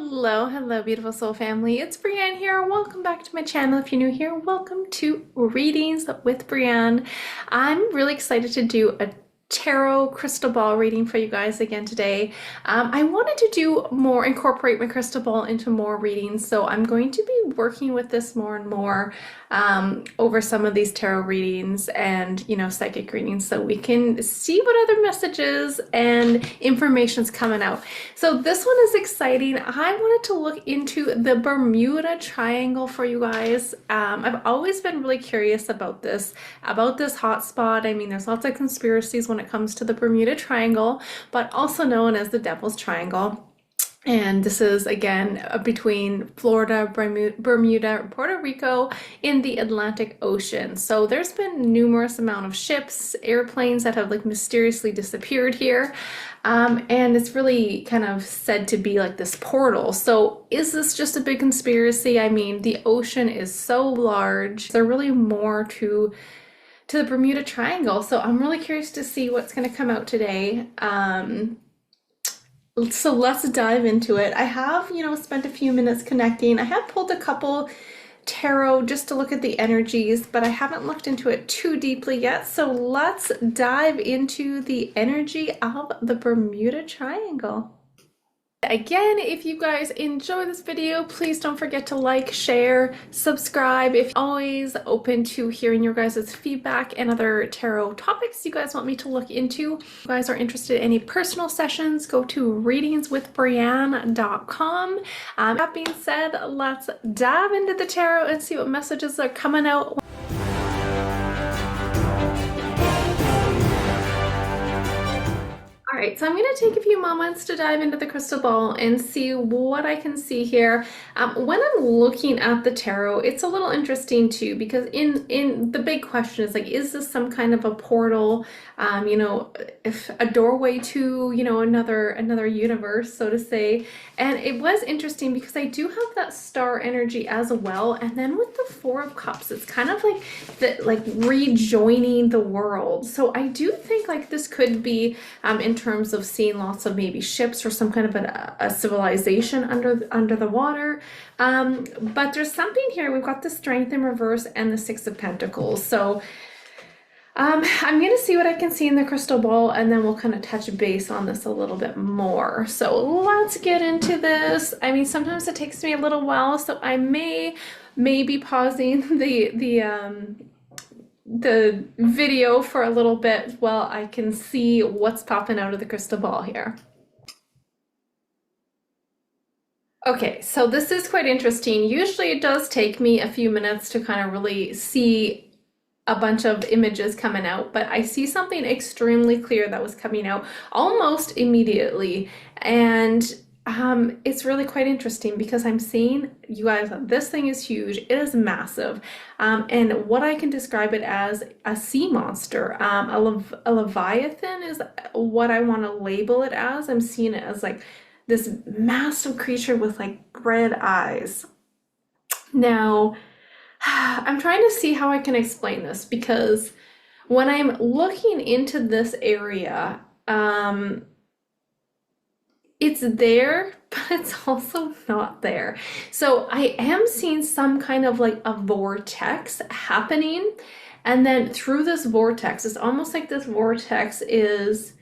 Hello, beautiful soul family. It's Breanne here. Welcome back to my channel. If you're new here, welcome to Readings with Breanne. I'm really excited to do a tarot crystal ball reading for you guys again today. I wanted to do more, incorporate my crystal ball into more readings, so I'm going to be working with this more and more over some of these tarot readings and, psychic readings, so we can see what other messages and information's coming out. So this one is exciting. I wanted to look into the Bermuda Triangle for you guys. I've always been really curious about this hot spot. I mean, there's lots of conspiracies when it comes to the Bermuda Triangle, but also known as the Devil's Triangle. And this is, again, between Florida, Bermuda, Puerto Rico in the Atlantic Ocean. So there's been numerous amount of ships, airplanes that have mysteriously disappeared here. And it's really kind of said to be like this portal. So is this just a big conspiracy? I mean, the ocean is so large. There's really more to the Bermuda Triangle. So I'm really curious to see what's going to come out today. So let's dive into it. I have, spent a few minutes connecting. I have pulled a couple tarot just to look at the energies, but I haven't looked into it too deeply yet. So let's dive into the energy of the Bermuda Triangle. Again, if you guys enjoy this video, please don't forget to like, share, subscribe. If always open to hearing your guys' feedback and other tarot topics you guys want me to look into. If you guys are interested in any personal sessions, go to readingswithbreanne.com. That being said, let's dive into the tarot and see what messages are coming out. All right, so I'm going to take a few moments to dive into the crystal ball and see what I can see here. When I'm looking at the tarot, it's a little interesting too, because in the big question is is this some kind of a portal, if a doorway to, another universe, so to say. And it was interesting because I do have that star energy as well. And then with the Four of Cups, it's kind of rejoining the world. So I do think this could be in terms of seeing lots of maybe ships or some kind of a civilization under the water. But there's something here. We've got the Strength in reverse and the Six of Pentacles. So I'm going to see what I can see in the crystal ball, and then we'll kind of touch base on this a little bit more. So let's get into this. I mean, sometimes it takes me a little while, so I may be pausing the video for a little bit while I can see what's popping out of the crystal ball here. Okay, so this is quite interesting. Usually it does take me a few minutes to kind of really see a bunch of images coming out, but I see something extremely clear that was coming out almost immediately. And it's really quite interesting because I'm seeing, you guys, this thing is huge. It is massive. And what I can describe it as a sea monster, a leviathan is what I want to label it as. I'm seeing it as this massive creature with red eyes. Now, I'm trying to see how I can explain this, because when I'm looking into this area, it's there, but it's also not there. So I am seeing some kind of a vortex happening. And then through this vortex, it's almost like this vortex is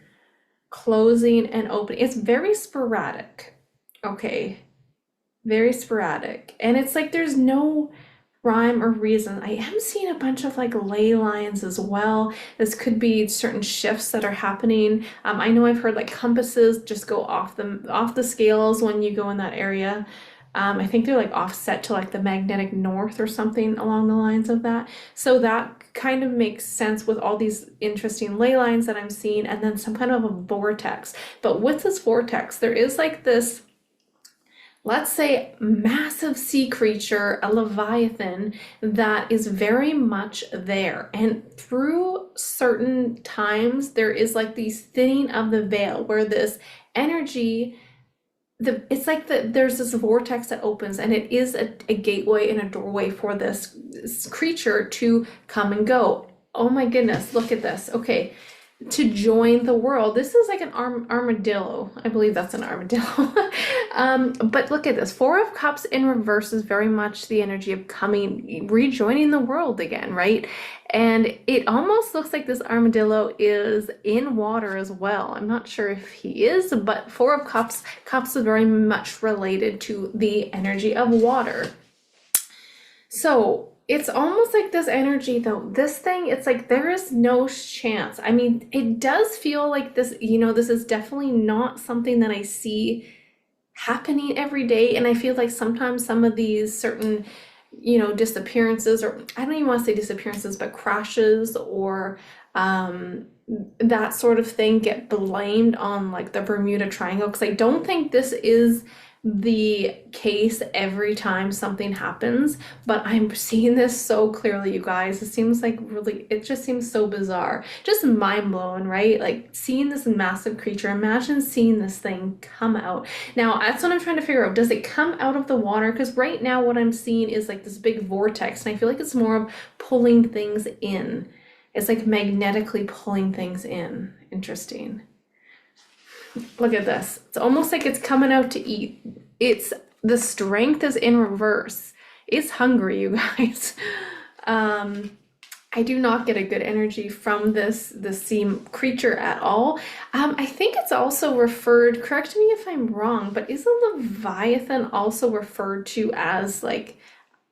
closing and opening. It's very sporadic. Okay. Very sporadic. And it's there's no rhyme or reason. I am seeing a bunch of ley lines as well. This could be certain shifts that are happening. I know I've heard compasses just go off the scales when you go in that area. I think they're offset to the magnetic north or something along the lines of that. So that kind of makes sense with all these interesting ley lines that I'm seeing, and then some kind of a vortex. But with this vortex, there is this, let's say, massive sea creature, a leviathan, that is very much there. And through certain times, there is these thinning of the veil where this energy, it's there's this vortex that opens, and it is a gateway and a doorway for this creature to come and go. Oh my goodness, look at this. Okay. to join the world. This is like an armadillo. I believe that's an armadillo. But look at this. Four of Cups in reverse is very much the energy of coming, rejoining the world again, right? And it almost looks like this armadillo is in water as well. I'm not sure if he is, but Four of Cups, Cups is very much related to the energy of water. So it's almost like this energy though. This thing, it's like there is no chance. I mean, it does feel like this, this is definitely not something that I see happening every day. And I feel like sometimes some of these certain, disappearances, or I don't even want to say disappearances, but crashes or that sort of thing get blamed on like the Bermuda Triangle. Because I don't think this is the case every time something happens, but I'm seeing this so clearly, you guys. It seems like really, it just seems so bizarre, just mind-blowing, right? Like seeing this massive creature, imagine seeing this thing come out. Now that's what I'm trying to figure out. Does it come out of the water? Because right now what I'm seeing is like this big vortex, and I feel like it's more of pulling things in. It's like magnetically pulling things in. Interesting. Look at this. It's almost like it's coming out to eat. It's the strength is in reverse. It's hungry, you guys. I do not get a good energy from this sea creature at all. I think it's also referred, correct me if I'm wrong, but is a Leviathan also referred to as like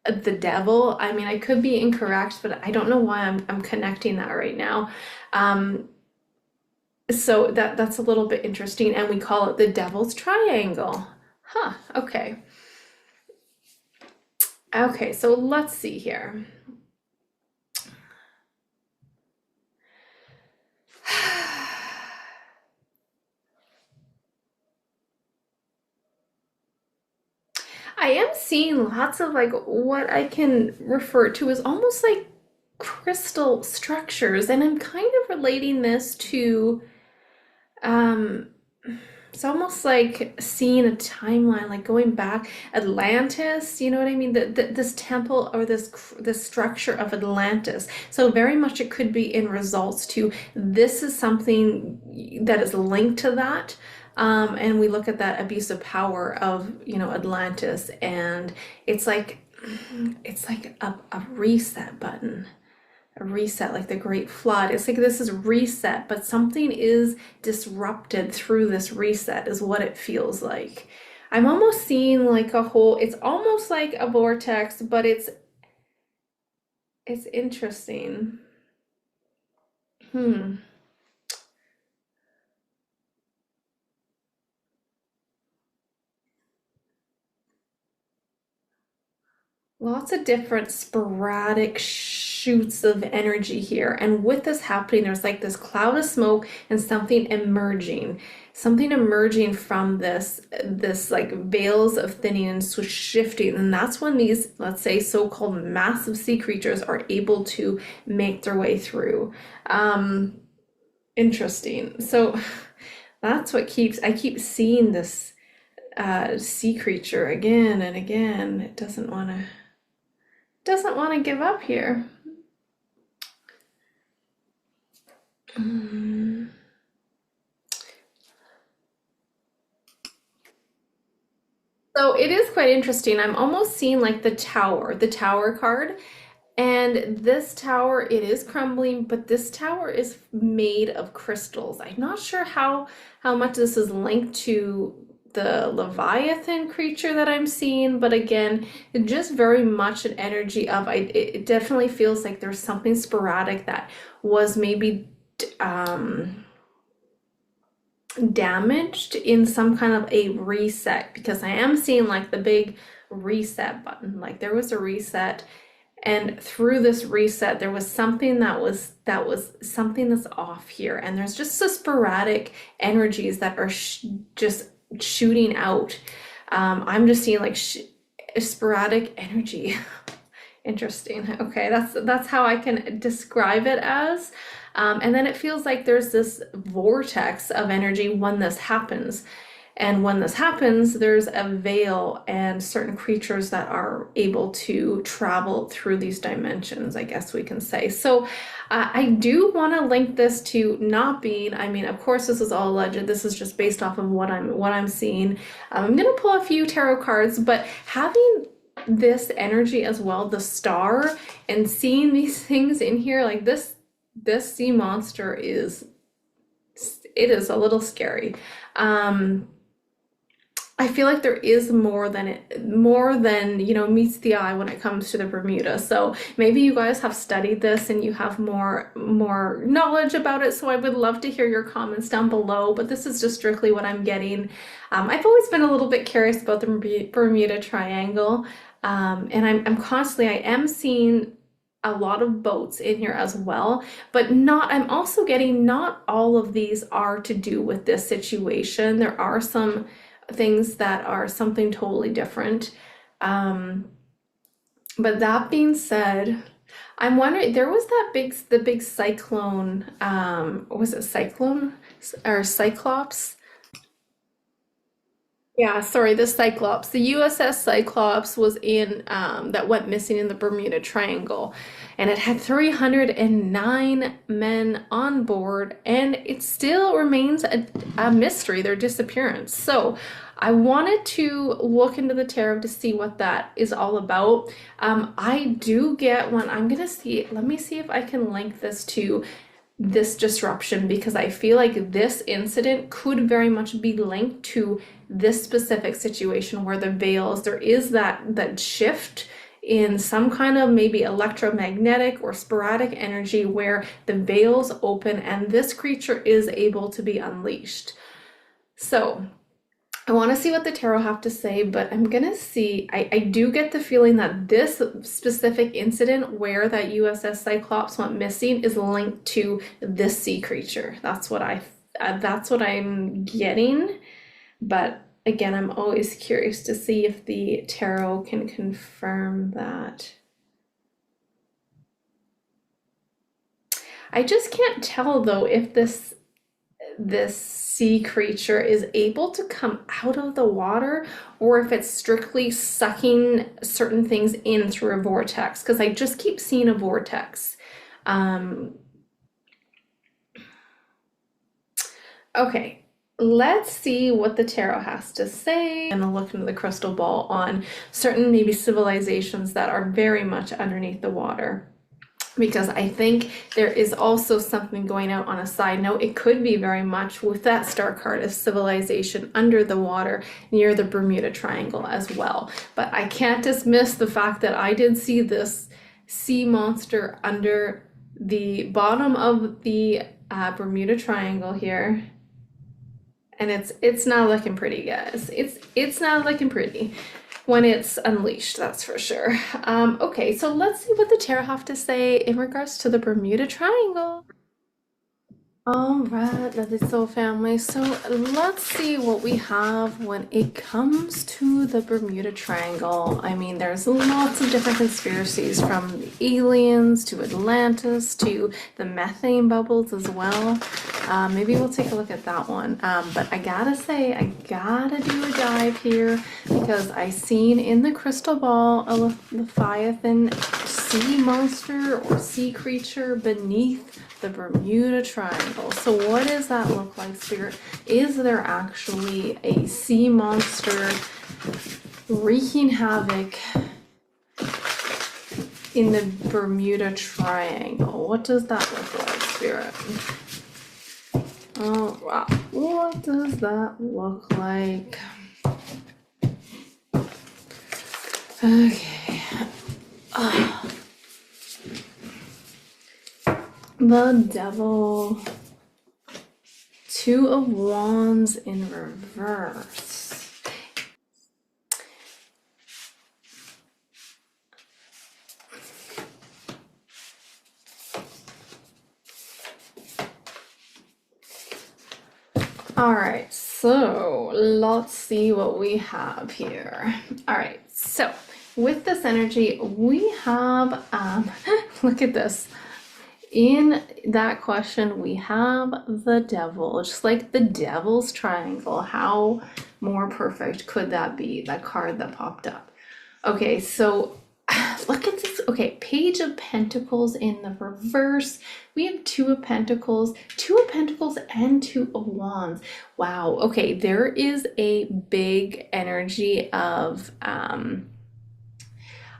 the devil? I mean, I could be incorrect, but I don't know why I'm connecting that right now. So that's a little bit interesting, and we call it the Devil's Triangle. Huh, okay. Okay, so let's see here. I am seeing lots of like what I can refer to as almost like crystal structures, and I'm kind of relating this to it's almost like seeing a timeline, like going back Atlantis, you know what I mean? This temple or this structure of Atlantis. So very much it could be in results to this is something that is linked to that. And we look at that abuse of power of, Atlantis, and it's like a reset button. A reset, like the Great Flood. It's like this is reset, but something is disrupted through this reset is what it feels like. I'm almost seeing like a whole, it's almost like a vortex, but it's interesting. Lots of different sporadic shoots of energy here. And with this happening, there's like this cloud of smoke and something emerging from this like veils of thinning and shifting. And that's when these, let's say, so-called massive sea creatures are able to make their way through. Interesting. So that's what I keep seeing this sea creature again and again. It doesn't want to give up here. So it is quite interesting. I'm almost seeing like the tower card. And this tower, it is crumbling, but this tower is made of crystals. I'm not sure how much this is linked to the Leviathan creature that I'm seeing, but again, just very much an energy of, it definitely feels like there's something sporadic that was maybe damaged in some kind of a reset, because I am seeing like the big reset button, like there was a reset, and through this reset there was something that was something that's off here, and there's just so sporadic energies that are just shooting out. I'm just seeing like sporadic energy. Interesting. Okay, that's how I can describe it as. And then it feels like there's this vortex of energy when this happens. And when this happens, there's a veil and certain creatures that are able to travel through these dimensions, I guess we can say. So I do want to link this to not being, I mean, of course, this is all alleged. This is just based off of what I'm seeing. I'm going to pull a few tarot cards, but having this energy as well, the star, and seeing these things in here, like this sea monster is, it is a little scary. I feel like there is more than meets the eye when it comes to the Bermuda. So maybe you guys have studied this and you have more knowledge about it. So I would love to hear your comments down below. But this is just strictly what I'm getting. I've always been a little bit curious about the Bermuda Triangle, and I am seeing a lot of boats in here as well, but I'm also getting not all of these are to do with this situation. There are some things that are something totally different. But that being said, I'm wondering, there was the big cyclone, was it cyclone or Cyclops? Yeah, sorry, the Cyclops. The USS Cyclops was that went missing in the Bermuda Triangle, and it had 309 men on board, and it still remains a mystery, their disappearance. So I wanted to look into the tarot to see what that is all about. I do get one. I'm gonna see, let me see if I can link this to this disruption, because I feel like this incident could very much be linked to this specific situation where the veils, there is that shift in some kind of maybe electromagnetic or sporadic energy where the veils open and this creature is able to be unleashed. So I want to see what the tarot have to say, but I'm gonna see, I do get the feeling that this specific incident where that USS Cyclops went missing is linked to this sea creature. That's what I'm getting. But again, I'm always curious to see if the tarot can confirm that. I just can't tell though if this sea creature is able to come out of the water or if it's strictly sucking certain things in through a vortex, because I just keep seeing a vortex. Okay, let's see what the tarot has to say. I'm gonna look into the crystal ball on certain maybe civilizations that are very much underneath the water, because I think there is also something going out on a side note. It could be very much with that star card, a civilization under the water near the Bermuda Triangle as well. But I can't dismiss the fact that I did see this sea monster under the bottom of the Bermuda Triangle here. And it's not looking pretty, guys. It's not looking pretty when it's unleashed, that's for sure. Okay, so let's see what the tarot have to say in regards to the Bermuda Triangle. All right, lovely soul family. So let's see what we have when it comes to the Bermuda Triangle. I mean, there's lots of different conspiracies, from the aliens to Atlantis to the methane bubbles as well. Maybe we'll take a look at that one. But I gotta say, I gotta do a dive here, because I seen in the crystal ball a Leviathan sea monster or sea creature beneath the Bermuda Triangle. So what does that look like, Spirit? Is there actually a sea monster wreaking havoc in the Bermuda Triangle? What does that look like, Spirit? Oh, wow. What does that look like? Okay. The Devil, Two of Wands in reverse. All right, so let's see what we have here. All right, so with this energy, we have, look at this. In that question, we have the devil, just like the devil's triangle. How more perfect could that be? That card that popped up. Okay, so look at this. Okay, Page of Pentacles in the reverse. We have Two of Pentacles, and Two of Wands. Wow. Okay, there is a big energy of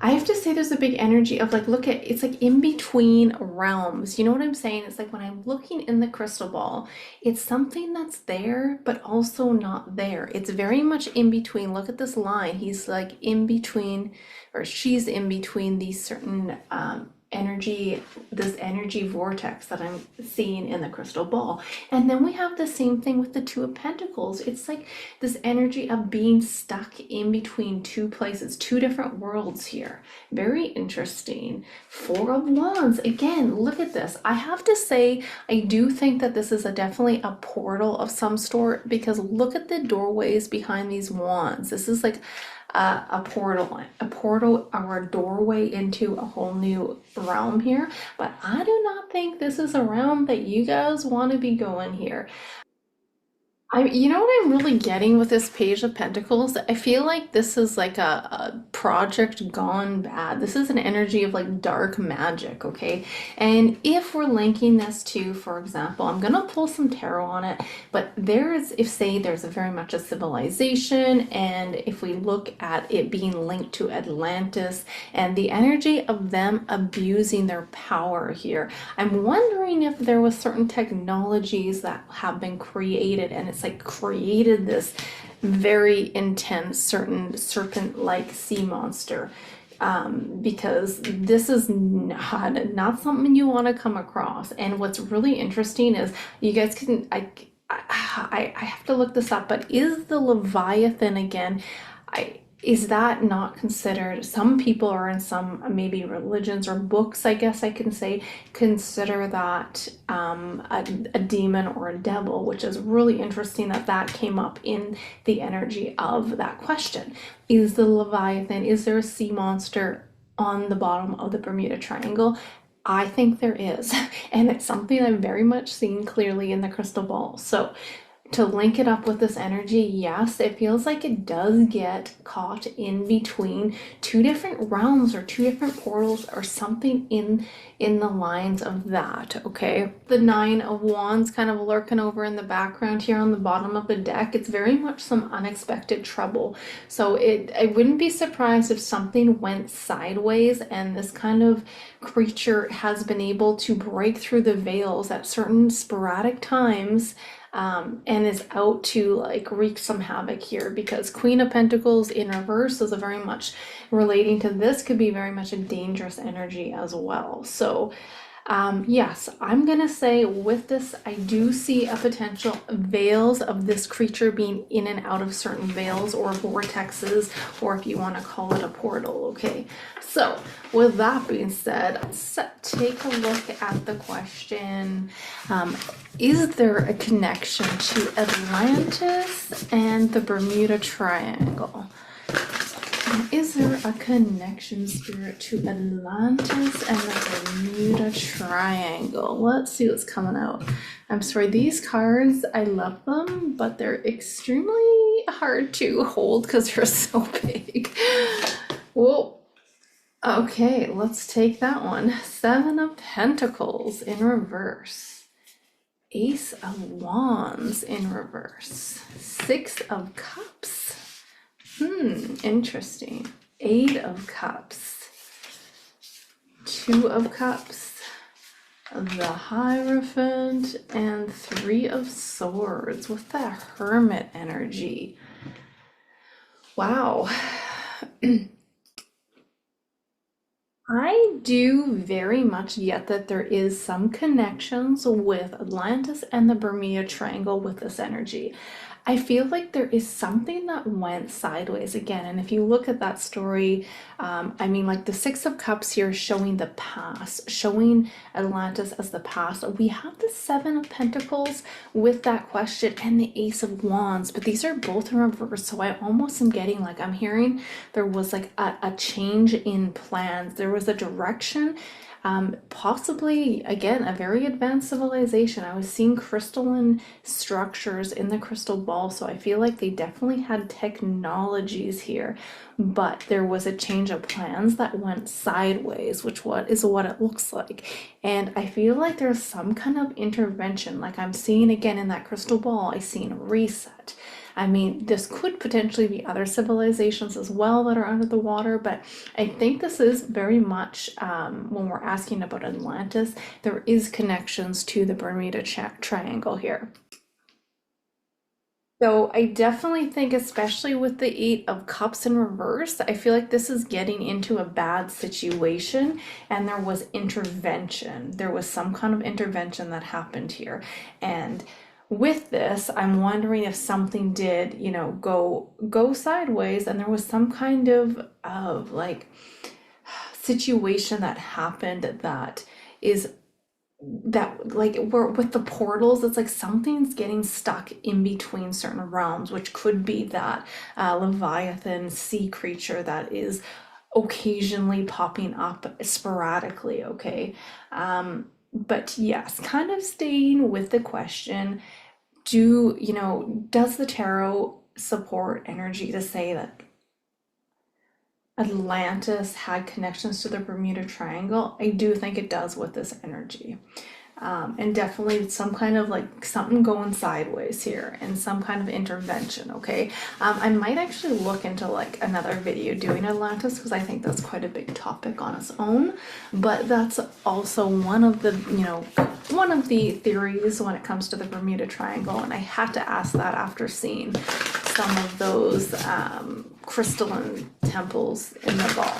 I have to say there's a big energy of like, look at, it's like in between realms. You know what I'm saying? It's like when I'm looking in the crystal ball, it's something that's there, but also not there. It's very much in between. Look at this line. He's like in between, or she's in between these certain energy, this energy vortex that I'm seeing in the crystal ball. And then we have the same thing with the Two of Pentacles. It's like this energy of being stuck in between two places, two different worlds here. Very interesting. Four of Wands. Again, look at this. I have to say, I do think that this is definitely a portal of some sort, because look at the doorways behind these wands. This is like a portal or a doorway into a whole new realm here. But I do not think this is a realm that you guys want to be going here. You know what I'm really getting with this Page of Pentacles? I feel like this is like a project gone bad. This is an energy of like dark magic, okay? And if we're linking this to, for example, I'm gonna pull some tarot on it, but if say there's a very much a civilization, and if we look at it being linked to Atlantis and the energy of them abusing their power here, I'm wondering if there was certain technologies that have been created, and it's like created this very intense certain serpent-like sea monster, because this is not something you want to come across. And what's really interesting is you guys can I have to look this up, but is the Leviathan again, is that not considered? Some people, or in some maybe religions or books, I guess I can say, consider that a demon or a devil, which is really interesting that that came up in the energy of that question. Is the Leviathan, is there a sea monster on the bottom of the Bermuda Triangle? I think there is, and it's something I've very much seen clearly in the crystal ball. So to link it up with this energy, yes, it feels like it does get caught in between two different realms or two different portals or something in the lines of that, okay? The Nine of Wands kind of lurking over in the background here on the bottom of the deck. It's very much some unexpected trouble. So I wouldn't be surprised if something went sideways and this kind of creature has been able to break through the veils at certain sporadic times, and is out to like wreak some havoc here, because Queen of Pentacles in reverse is a very much relating to this, could be very much a dangerous energy as well. So yes, I'm gonna say with this, I do see a potential veils of this creature being in and out of certain veils or vortexes, or if you want to call it a portal, okay? So with that being said, let's take a look at the question. Is there a connection to Atlantis and the Bermuda Triangle? Is there a connection, Spirit, to Atlantis and the Bermuda Triangle? Let's see what's coming out. I'm sorry, these cards, I love them, but they're extremely hard to hold because they're so big. Whoa. Okay, let's take that one. Seven of Pentacles in reverse. Ace of Wands in reverse. Six of Cups. Interesting. Eight of Cups. Two of Cups. The Hierophant. And Three of Swords with that Hermit energy. Wow. I do very much get that there is some connections with Atlantis and the Bermuda Triangle with this energy. I feel like there is something that went sideways again. And if you look at that story, I mean, like the Six of Cups here showing the past, showing Atlantis as the past. We have the Seven of Pentacles with that question and the Ace of Wands, but these are both in reverse. So I almost am getting like, I'm hearing there was like a change in plans. There was a direction Possibly, again, a very advanced civilization. I was seeing crystalline structures in the crystal ball, so I feel like they definitely had technologies here, but there was a change of plans that went sideways, which what is what it looks like. And I feel like there's some kind of intervention, like I'm seeing again in that crystal ball, I seen a reset. I mean, this could potentially be other civilizations as well that are under the water, but I think this is very much, when we're asking about Atlantis, there is connections to the Bermuda Triangle here. So I definitely think, especially with the Eight of Cups in reverse, I feel like this is getting into a bad situation and there was intervention. There was some kind of intervention that happened here. And with this, I'm wondering if something did, go sideways and there was some kind of like situation that happened that is that like we're with the portals, it's like something's getting stuck in between certain realms, which could be that leviathan sea creature that is occasionally popping up sporadically. Okay, but yes, kind of staying with the question, does the tarot support energy to say that Atlantis had connections to the Bermuda Triangle? I do think it does with this energy. And definitely some kind of like something going sideways here and some kind of intervention, okay? I might actually look into like another video doing Atlantis because I think that's quite a big topic on its own. But that's also one of the theories when it comes to the Bermuda Triangle. And I had to ask that after seeing some of those crystalline temples in the ball.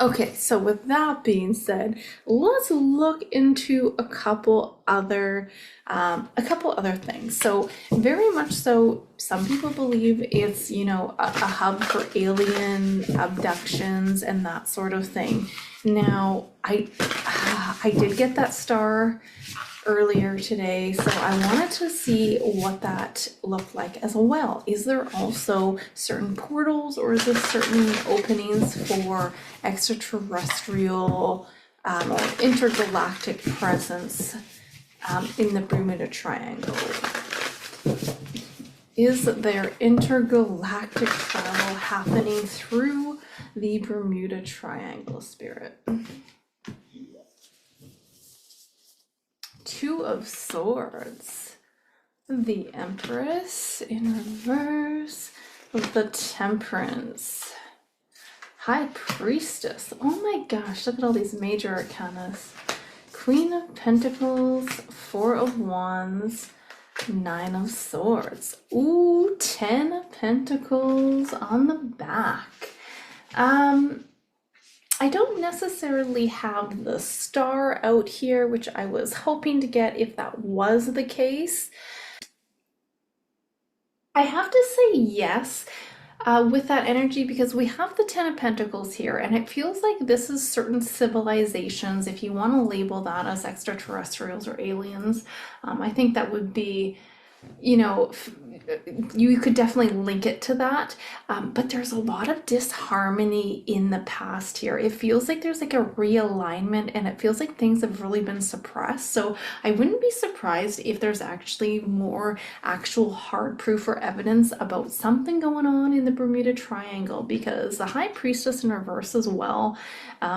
Okay, so with that being said, let's look into a couple other things. So very much so, some people believe it's, a hub for alien abductions and that sort of thing. Now, I did get that star earlier today, so I wanted to see what that looked like as well. Is there also certain portals or is there certain openings for extraterrestrial or intergalactic presence in the Bermuda Triangle? Is there intergalactic travel happening through the Bermuda Triangle, Spirit? Two of Swords, the Empress in reverse, the Temperance, High Priestess. Oh my gosh, look at all these major arcanas. Queen of Pentacles, Four of Wands, Nine of Swords. Ooh, 10 of Pentacles on the back. I don't necessarily have the star out here, which I was hoping to get if that was the case. I have to say yes with that energy because we have the Ten of Pentacles here, and it feels like this is certain civilizations, if you want to label that as extraterrestrials or aliens. I think that would be, you could definitely link it to that, but there's a lot of disharmony in the past here. It feels like there's like a realignment and it feels like things have really been suppressed. So I wouldn't be surprised if there's actually more actual hard proof or evidence about something going on in the Bermuda Triangle, because the High Priestess in reverse as well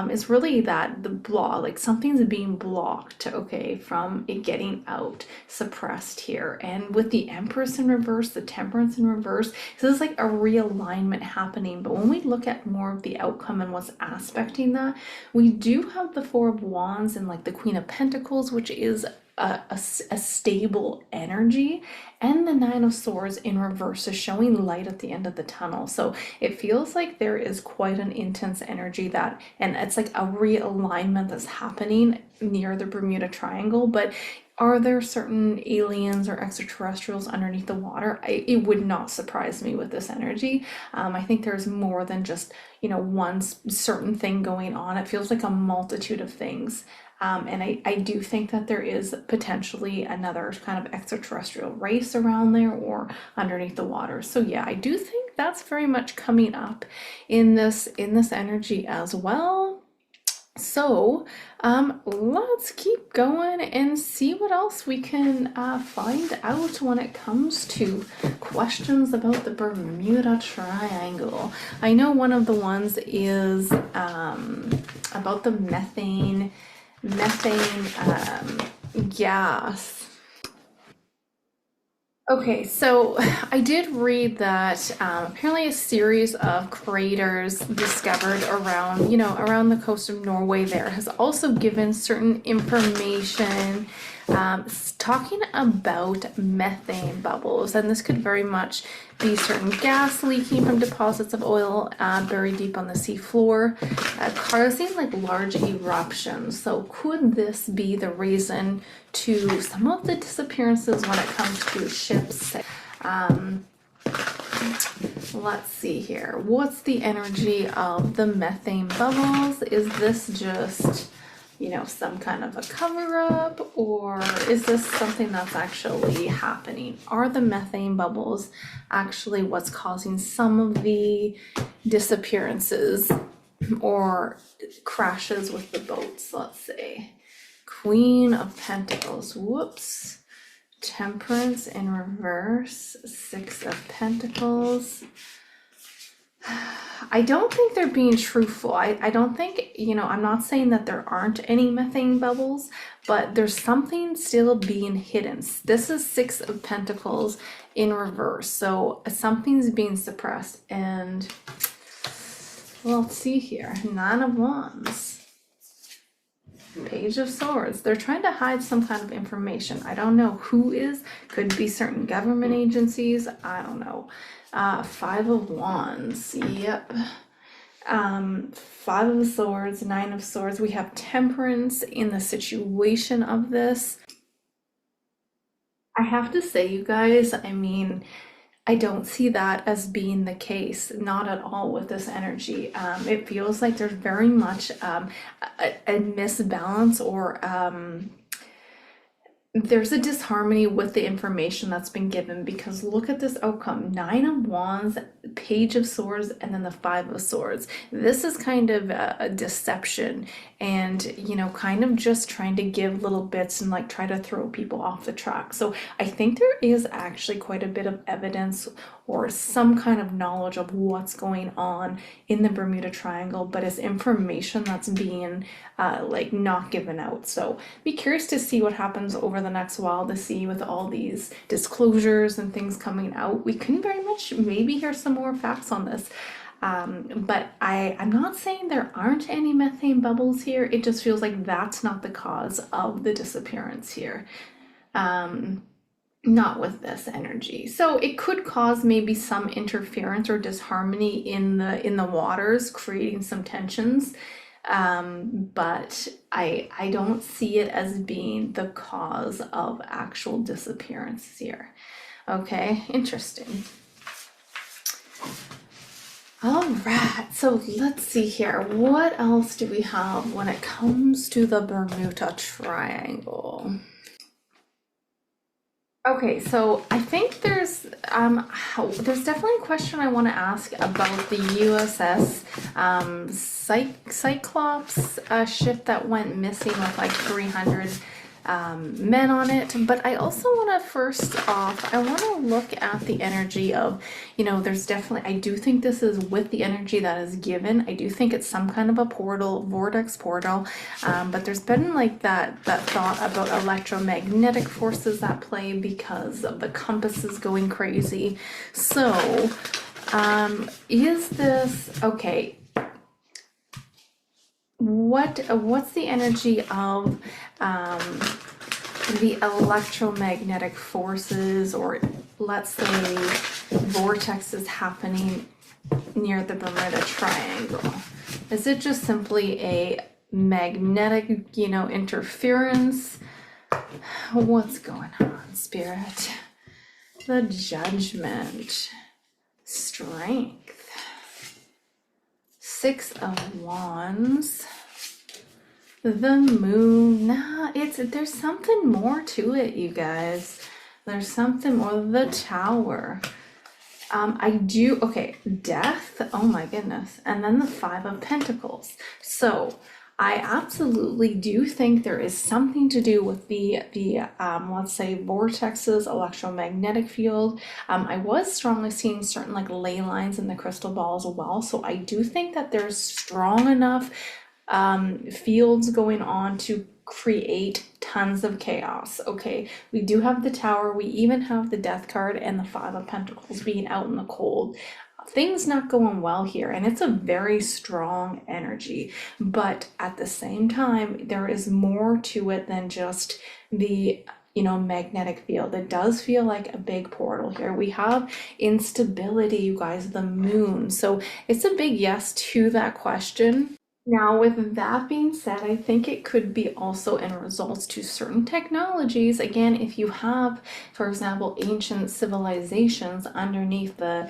is really that the like something's being blocked, okay, from it getting out, suppressed here. And with the Empress in reverse, the Temperance in reverse, so this is like a realignment happening. But when we look at more of the outcome and what's aspecting that, we do have the Four of Wands and like the Queen of Pentacles, which is a stable energy, and the Nine of Swords in reverse is showing light at the end of the tunnel. So it feels like there is quite an intense energy that, and it's like a realignment that's happening near the Bermuda Triangle. But are there certain aliens or extraterrestrials underneath the water? It would not surprise me with this energy. I think there's more than just, one certain thing going on. It feels like a multitude of things. And I do think that there is potentially another kind of extraterrestrial race around there or underneath the water. So yeah, I do think that's very much coming up in this energy as well. So, let's keep going and see what else we can find out when it comes to questions about the Bermuda Triangle. I know one of the ones is about the methane gas. Okay, so I did read that apparently a series of craters discovered around, around the coast of Norway there has also given certain information talking about methane bubbles, and this could very much be certain gas leaking from deposits of oil buried deep on the sea floor, causing like large eruptions. So could this be the reason to some of the disappearances when it comes to ships? Let's see here. What's the energy of the methane bubbles? Is this just, some kind of a cover-up, or is this something that's actually happening? Are the methane bubbles actually what's causing some of the disappearances or crashes with the boats, let's say? Queen of Pentacles, whoops. Temperance in reverse, Six of Pentacles. I don't think they're being truthful. I don't think, I'm not saying that there aren't any methane bubbles, but there's something still being hidden. This is Six of Pentacles in reverse. So something's being suppressed. And well, let's see here. Nine of Wands. Page of Swords. They're trying to hide some kind of information. I don't know who is. Could be certain government agencies. I don't know. Five of Wands. Yep. Five of Swords, Nine of Swords. We have Temperance in the situation of this. I have to say, you guys, I don't see that as being the case, not at all with this energy. It feels like there's very much a misbalance, or there's a disharmony with the information that's been given, because look at this outcome. Nine of Wands, Page of Swords, and then the Five of Swords. This is kind of a deception, and kind of just trying to give little bits and like try to throw people off the track. So I think there is actually quite a bit of evidence or some kind of knowledge of what's going on in the Bermuda Triangle, but it's information that's being not given out. So be curious to see what happens over the next while, to see with all these disclosures and things coming out. We can very much maybe hear some more facts on this. But I'm not saying there aren't any methane bubbles here. It just feels like that's not the cause of the disappearance here. Not with this energy. So it could cause maybe some interference or disharmony in the waters, creating some tensions. But I don't see it as being the cause of actual disappearance here. Okay, interesting. All right, so let's see here. What else do we have when it comes to the Bermuda Triangle? Okay, so I think there's definitely a question I want to ask about the USS Cyclops ship that went missing with like 300 men on it. But I also want to I want to look at the energy of, there's definitely, I do think this is with the energy that is given. I do think it's some kind of a portal, vortex portal, but there's been like that thought about electromagnetic forces at play because of the compasses going crazy. So is this, okay, what's the energy of the electromagnetic forces, or let's say vortexes happening near the Bermuda Triangle? Is it just simply a magnetic, interference? What's going on, Spirit? The Judgment. Strength. Six of Wands. The Moon. Nah, there's something more to it, you guys. There's something more. The Tower. Okay, Death. Oh my goodness. And then the Five of Pentacles. So I absolutely do think there is something to do with the let's say vortexes, electromagnetic field. I was strongly seeing certain like ley lines in the crystal ball as well, so I do think that there's strong enough fields going on to create tons of chaos. Okay, we do have the Tower, we even have the Death card and the Five of Pentacles being out in the cold. Things not going well here, and it's a very strong energy, but at the same time there is more to it than just the magnetic field. It does feel like a big portal here. We have instability, you guys, the moon, so it's a big yes to that question. Now, with that being said, I think it could be also in results to certain technologies. Again, if you have, for example, ancient civilizations underneath the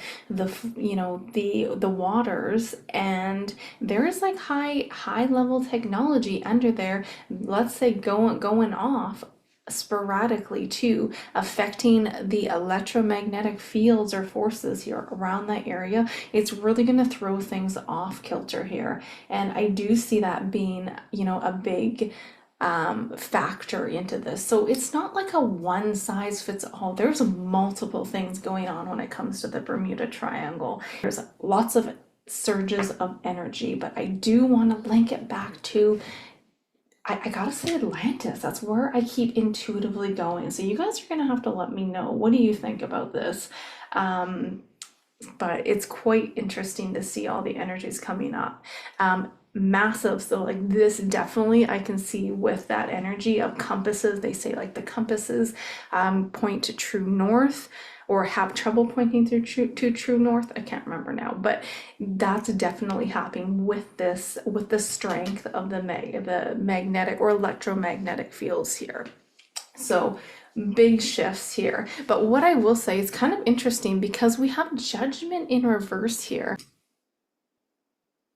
waters, and there's like high level technology under there, let's say going off sporadically too, affecting the electromagnetic fields or forces here around that area. It's really going to throw things off kilter here, and I do see that being a big factor into this. So it's not like a one size fits all. There's multiple things going on when it comes to the Bermuda Triangle. There's lots of surges of energy, but I do want to link it back to, I gotta say Atlantis. That's where I keep intuitively going. So you guys are gonna have to let me know. What do you think about this? But it's quite interesting to see all the energies coming up. Massive. So like this definitely I can see with that energy of compasses. They say like the compasses point to true north, or have trouble pointing to true north. I can't remember now, but that's definitely happening with this, with the strength of the magnetic or electromagnetic fields here. So big shifts here. But what I will say is kind of interesting because we have Judgment in reverse here.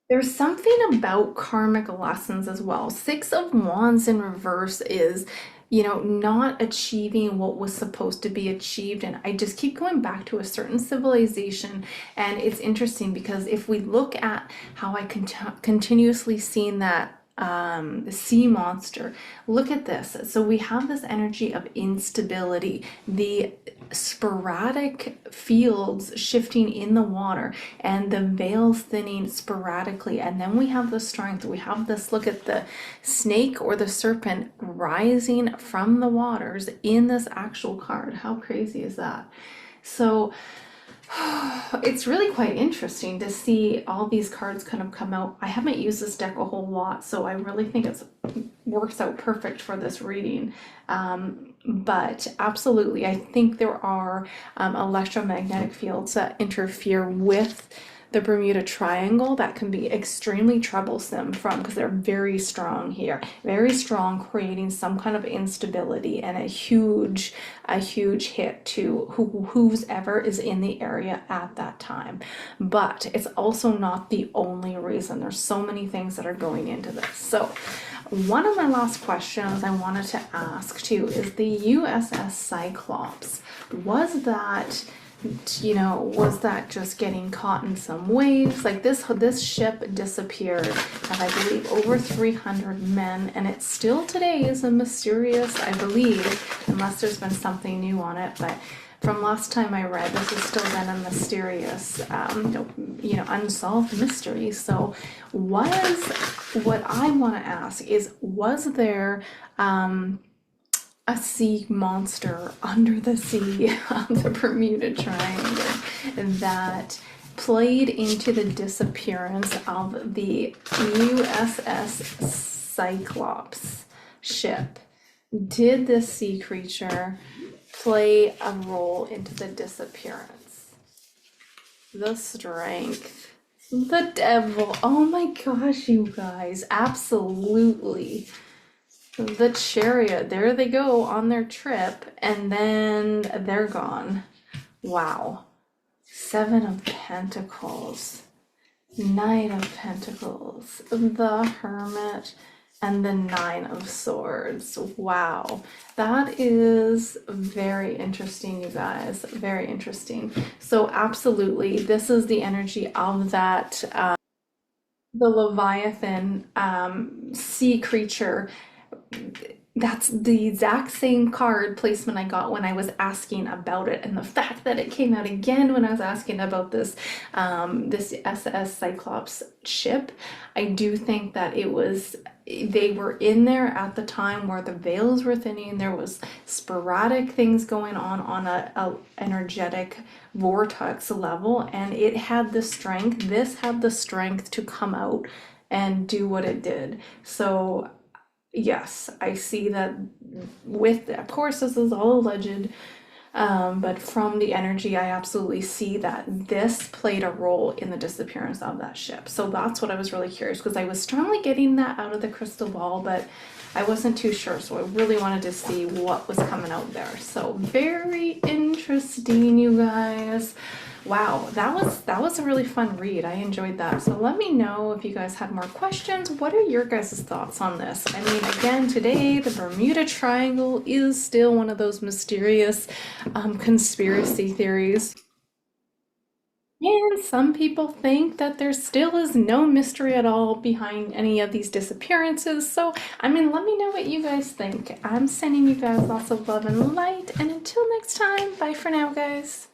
There's something about karmic lessons as well. Six of Wands in reverse is, not achieving what was supposed to be achieved. And I just keep going back to a certain civilization. And it's interesting because if we look at how I continuously seen that the sea monster, look at this. So we have this energy of instability, the sporadic fields shifting in the water, and the veils thinning sporadically, and then we have the strength. We have this, look at the snake or the serpent rising from the waters in this actual card. How crazy is that? So it's really quite interesting to see all these cards kind of come out. I haven't used this deck a whole lot, so I really think it works out perfect for this reading. But absolutely, I think there are electromagnetic fields that interfere with the Bermuda Triangle that can be extremely troublesome because they're very strong here, very strong, creating some kind of instability and a huge hit to who's ever is in the area at that time. But it's also not the only reason. There's so many things that are going into this. So one of my last questions I wanted to ask too is the USS Cyclops. Was that just getting caught in some waves? Like this ship disappeared, and I believe over 300 men, and it still today is a mysterious, I believe, unless there's been something new on it, but from last time I read, this has still been a mysterious, unsolved mystery. So what I want to ask is, was there a sea monster under the sea on the Bermuda Triangle that played into the disappearance of the USS Cyclops ship? Did this sea creature play a role into the disappearance? The strength, the devil. Oh my gosh, you guys, absolutely. The Chariot, there they go on their trip, and then they're gone. Wow. Seven of Pentacles, Nine of Pentacles, the Hermit, and the Nine of Swords. Wow, that is very interesting, you guys. Very interesting. So absolutely, this is the energy of that the Leviathan sea creature, that's the exact same card placement I got when I was asking about it, and the fact that it came out again when I was asking about this SS Cyclops ship, I do think that it was they were in there at the time where the veils were thinning. There was sporadic things going on a energetic vortex level, and it had the strength. This had the strength to come out and do what it did. So yes, I see that with, of course, this is all alleged, but from the energy, I absolutely see that this played a role in the disappearance of that ship. So that's what I was really curious because I was strongly getting that out of the crystal ball, but I wasn't too sure. So I really wanted to see what was coming out there. So very interesting, you guys. Wow, that was a really fun read. I enjoyed that. So let me know if you guys had more questions. What are your guys' thoughts on this? I mean, again, today the Bermuda Triangle is still one of those mysterious conspiracy theories. And some people think that there still is no mystery at all behind any of these disappearances. So, I mean, let me know what you guys think. I'm sending you guys lots of love and light. And until next time, bye for now, guys.